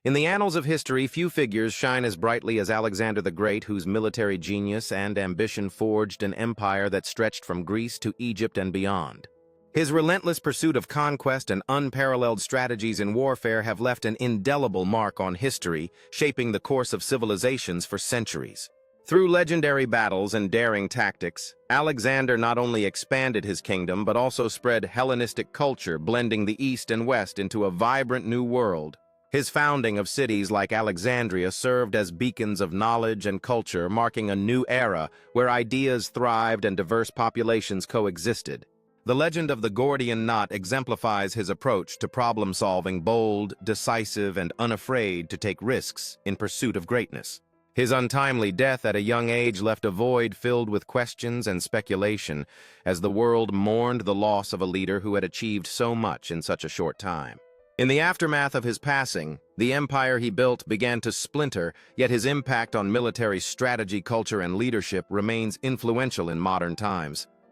In the annals of history, few figures shine as brightly as Alexander the Great, whose military genius and ambition forged an empire that stretched from Greece to Egypt and beyond. His relentless pursuit of conquest and unparalleled strategies in warfare have left an indelible mark on history, shaping the course of civilizations for centuries. Through legendary battles and daring tactics, Alexander not only expanded his kingdom but also spread Hellenistic culture, blending the East and West into a vibrant new world. His founding of cities like Alexandria served as beacons of knowledge and culture, marking a new era where ideas thrived and diverse populations coexisted. The legend of the Gordian knot exemplifies his approach to problem-solving, bold, decisive, and unafraid to take risks in pursuit of greatness. His untimely death at a young age left a void filled with questions and speculation as the world mourned the loss of a leader who had achieved so much in such a short time. In the aftermath of his passing, the empire he built began to splinter, yet his impact on military strategy, culture, and leadership remains influential in modern times.